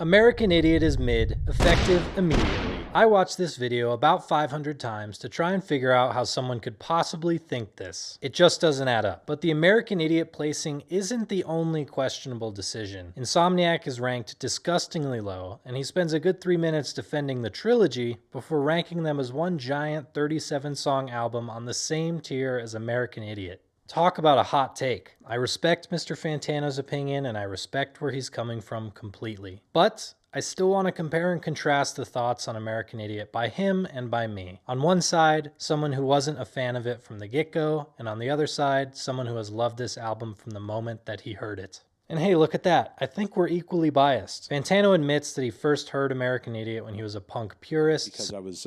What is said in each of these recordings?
American Idiot is mid, effective immediately. I watched this video about 500 times to try and figure out how someone could possibly think this. It just doesn't add up. But the American Idiot placing isn't the only questionable decision. Insomniac is ranked disgustingly low, and he spends a good 3 minutes defending the trilogy before ranking them as one giant 37-song album on the same tier as American Idiot. Talk about a hot take. I respect Mr. Fantano's opinion and I respect where he's coming from completely. But I still want to compare and contrast the thoughts on American Idiot by him and by me. On one side, someone who wasn't a fan of it from the get-go, and on the other side, someone who has loved this album from the moment that he heard it. And hey, look at that. I think we're equally biased. Fantano admits that he first heard American Idiot when he was a punk purist. Because I was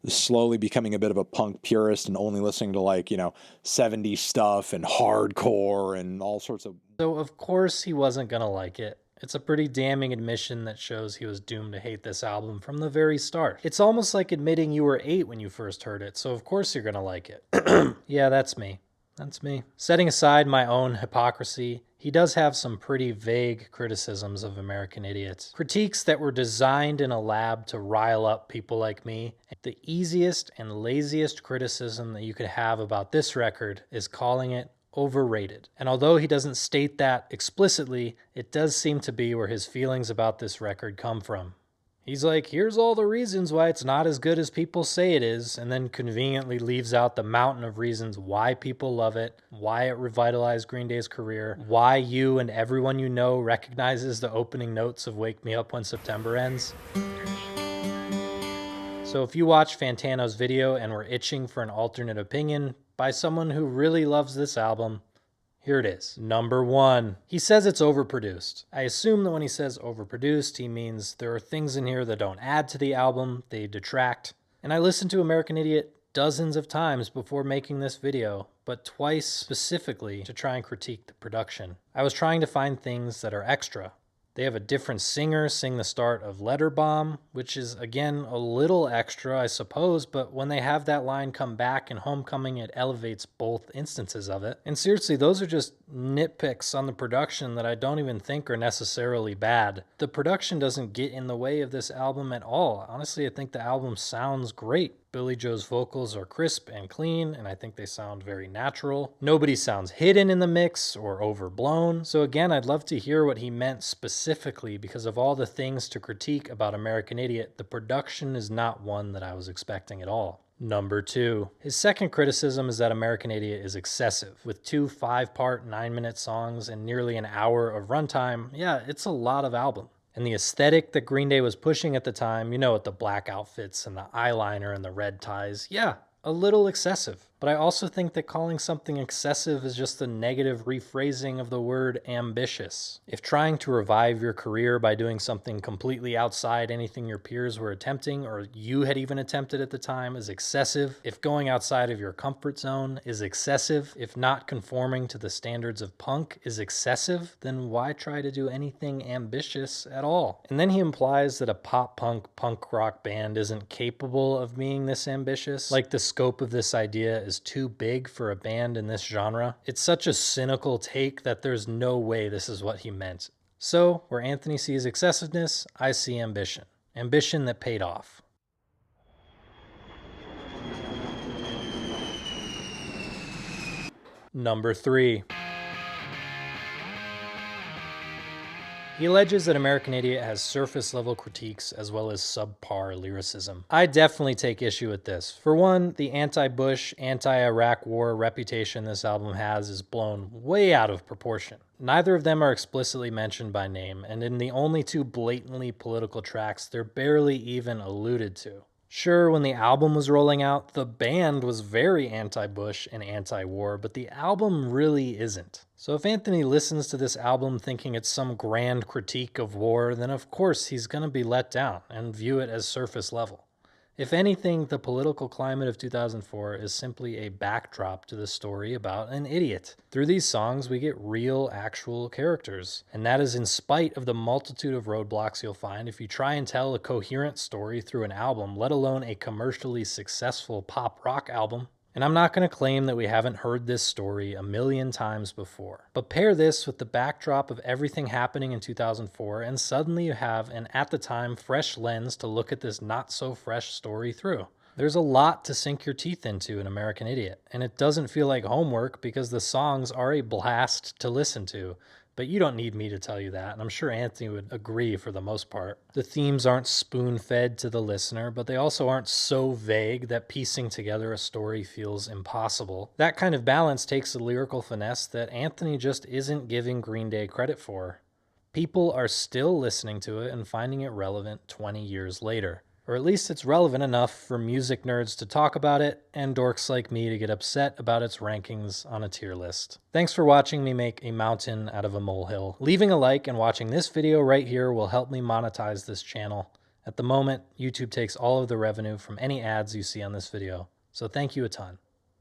slowly becoming a bit of a punk purist and only listening to 70s stuff and hardcore and all sorts of... So of course he wasn't gonna like it. It's a pretty damning admission that shows he was doomed to hate this album from the very start. It's almost like admitting you were 8 when you first heard it, so of course you're gonna like it. Yeah, that's me. That's me. Setting aside my own hypocrisy, he does have some pretty vague criticisms of American Idiot. Critiques that were designed in a lab to rile up people like me. The easiest and laziest criticism that you could have about this record is calling it overrated. And although he doesn't state that explicitly, it does seem to be where his feelings about this record come from. He's like, here's all the reasons why it's not as good as people say it is, and then conveniently leaves out the mountain of reasons why people love it, why it revitalized Green Day's career, why you and everyone you know recognizes the opening notes of Wake Me Up When September Ends. So if you watch Fantano's video and were itching for an alternate opinion by someone who really loves this album, here it is. Number 1. He says it's overproduced. I assume that when he says overproduced, he means there are things in here that don't add to the album, they detract. And I listened to American Idiot dozens of times before making this video, but twice specifically to try and critique the production. I was trying to find things that are extra. They have a different singer sing the start of Letter Bomb, which is, again, a little extra, I suppose, but when they have that line come back in Homecoming, it elevates both instances of it. And seriously, those are just nitpicks on the production that I don't even think are necessarily bad. The production doesn't get in the way of this album at all. Honestly, I think the album sounds great. Billy Joe's vocals are crisp and clean, and I think they sound very natural. Nobody sounds hidden in the mix or overblown. So again, I'd love to hear what he meant specifically, because of all the things to critique about American Idiot, the production is not one that I was expecting at all. Number 2. His second criticism is that American Idiot is excessive. With 2 5-part 9-minute songs and nearly an hour of runtime, yeah, it's a lot of album. And the aesthetic that Green Day was pushing at the time, you know, with the black outfits and the eyeliner and the red ties, yeah, a little excessive. But I also think that calling something excessive is just a negative rephrasing of the word ambitious. If trying to revive your career by doing something completely outside anything your peers were attempting or you had even attempted at the time is excessive, if going outside of your comfort zone is excessive, if not conforming to the standards of punk is excessive, then why try to do anything ambitious at all? And then he implies that a punk rock band isn't capable of being this ambitious, like the scope of this idea is too big for a band in this genre. It's such a cynical take that there's no way this is what he meant. So, where Anthony sees excessiveness, I see ambition. Ambition that paid off. Number 3. He alleges that American Idiot has surface-level critiques as well as subpar lyricism. I definitely take issue with this. For one, the anti-Bush, anti-Iraq war reputation this album has is blown way out of proportion. Neither of them are explicitly mentioned by name, and in the only 2 blatantly political tracks, they're barely even alluded to. Sure, when the album was rolling out, the band was very anti-Bush and anti-war, but the album really isn't. So if Anthony listens to this album thinking it's some grand critique of war, then of course he's gonna be let down and view it as surface level. If anything, the political climate of 2004 is simply a backdrop to the story about an idiot. Through these songs, we get real, actual characters. And that is in spite of the multitude of roadblocks you'll find if you try and tell a coherent story through an album, let alone a commercially successful pop rock album. And I'm not going to claim that we haven't heard this story a million times before. But pair this with the backdrop of everything happening in 2004, and suddenly you have an, at the time, fresh lens to look at this not so fresh story through. There's a lot to sink your teeth into in American Idiot, and it doesn't feel like homework because the songs are a blast to listen to. But you don't need me to tell you that, and I'm sure Anthony would agree for the most part. The themes aren't spoon-fed to the listener, but they also aren't so vague that piecing together a story feels impossible. That kind of balance takes a lyrical finesse that Anthony just isn't giving Green Day credit for. People are still listening to it and finding it relevant 20 years later. Or at least it's relevant enough for music nerds to talk about it and dorks like me to get upset about its rankings on a tier list. Thanks for watching me make a mountain out of a molehill. Leaving a like and watching this video right here will help me monetize this channel. At the moment, YouTube takes all of the revenue from any ads you see on this video, so thank you a ton.